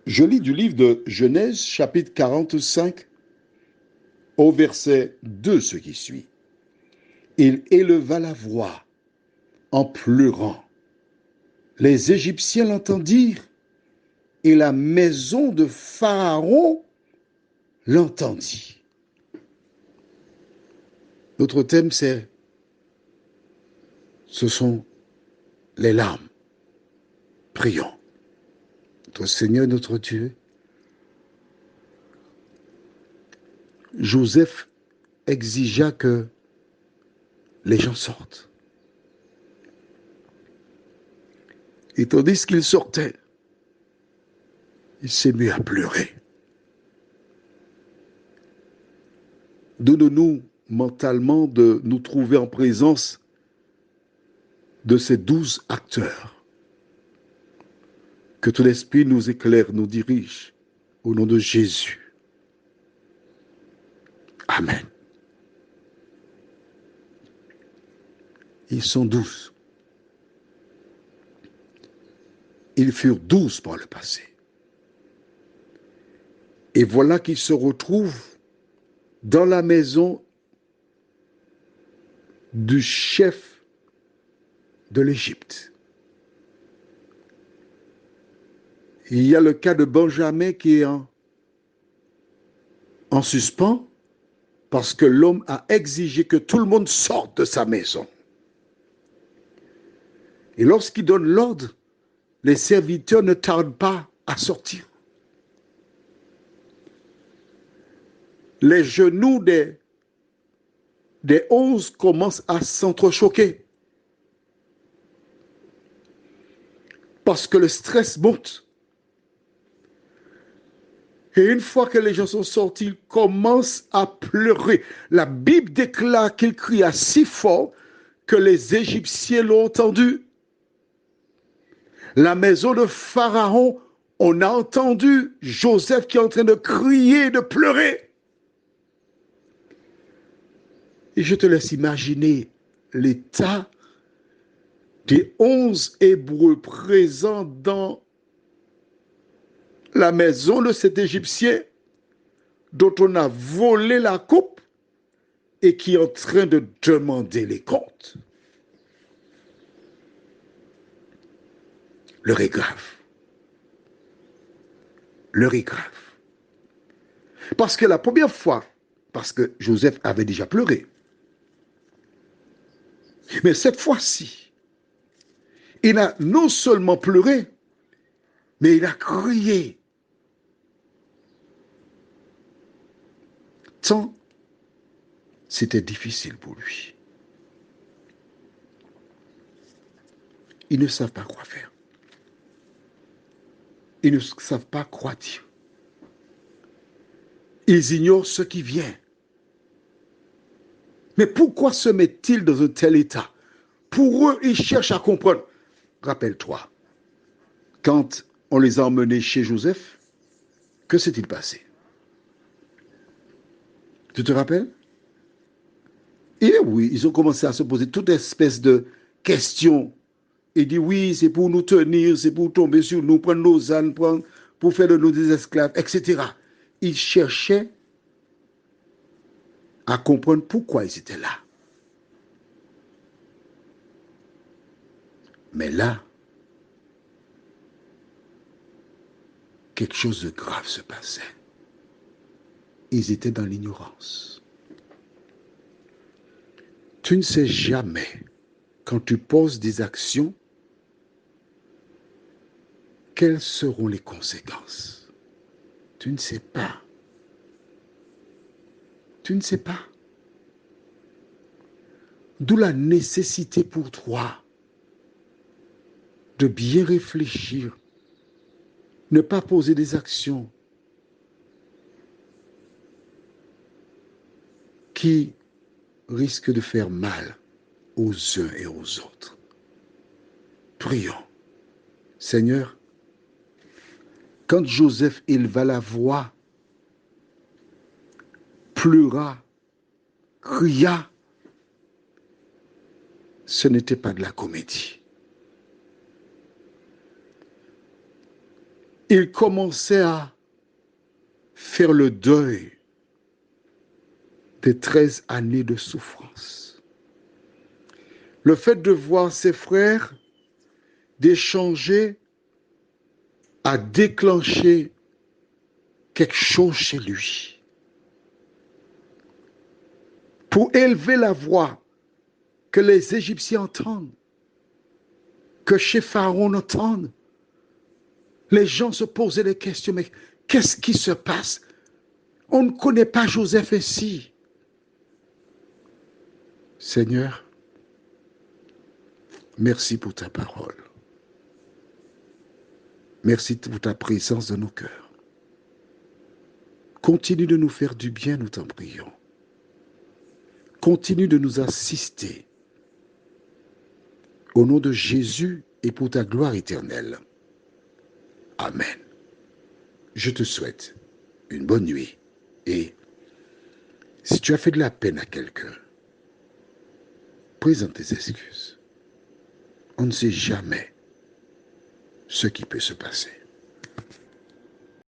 Je lis du livre de Genèse, chapitre 45, au verset 2, ce qui suit. Il éleva la voix en pleurant. Les Égyptiens l'entendirent et la maison de Pharaon l'entendit. Notre thème, ce sont les larmes. Prions. Notre Seigneur, notre Dieu, Joseph exigea que les gens sortent. Et tandis qu'il sortait, il s'est mis à pleurer. Donne-nous mentalement de nous trouver en présence de ces 12 acteurs. Que tout l'Esprit nous éclaire, nous dirige, au nom de Jésus. Amen. Ils sont 12. Ils furent 12 par le passé. Et voilà qu'ils se retrouvent dans la maison du chef de l'Égypte. Il y a le cas de Benjamin qui est en suspens parce que l'homme a exigé que tout le monde sorte de sa maison. Et lorsqu'il donne l'ordre, les serviteurs ne tardent pas à sortir. Les genoux des 11 commencent à s'entrechoquer parce que le stress monte. Et une fois que les gens sont sortis, ils commencent à pleurer. La Bible déclare qu'ils cria si fort que les Égyptiens l'ont entendu. La maison de Pharaon, on a entendu Joseph qui est en train de crier, de pleurer. Et je te laisse imaginer l'état des 11 Hébreux présents dans la maison de cet Égyptien dont on a volé la coupe et qui est en train de demander les comptes. L'heure est grave. L'heure est grave. Parce que la première fois, parce que Joseph avait déjà pleuré, mais cette fois-ci, il a non seulement pleuré, mais il a crié. Tant c'était difficile pour lui. Ils ne savent pas quoi faire. Ils ne savent pas quoi dire. Ils ignorent ce qui vient. Mais pourquoi se met-il dans un tel état? Pour eux, ils cherchent à comprendre. Rappelle-toi, quand on les a emmenés chez Joseph, que s'est-il passé? Tu te rappelles? Et oui, ils ont commencé à se poser toute espèce de questions. Ils disent oui, c'est pour nous tenir, c'est pour tomber sur nous, prendre nos ânes, pour faire de nous des esclaves, etc. Ils cherchaient à comprendre pourquoi ils étaient là. Mais là, quelque chose de grave se passait. Ils étaient dans l'ignorance. Tu ne sais jamais, quand tu poses des actions, quelles seront les conséquences. Tu ne sais pas. Tu ne sais pas. D'où la nécessité pour toi de bien réfléchir, ne pas poser des actions qui risquent de faire mal aux uns et aux autres. Prions. Seigneur, quand Joseph éleva la voix, pleura, cria, ce n'était pas de la comédie. il commençait à faire le deuil des 13 années de souffrance. Le fait de voir ses frères d'échanger a déclenché quelque chose chez lui. Pour élever la voix, que les Égyptiens entendent, que chez Pharaon entendent, les gens se posaient des questions, mais qu'est-ce qui se passe? On ne connaît pas Joseph ainsi. Seigneur, merci pour ta parole. Merci pour ta présence dans nos cœurs. Continue de nous faire du bien, nous t'en prions. Continue de nous assister. Au nom de Jésus et pour ta gloire éternelle. Amen. Je te souhaite une bonne nuit. Et si tu as fait de la peine à quelqu'un, présente tes excuses. On ne sait jamais ce qui peut se passer.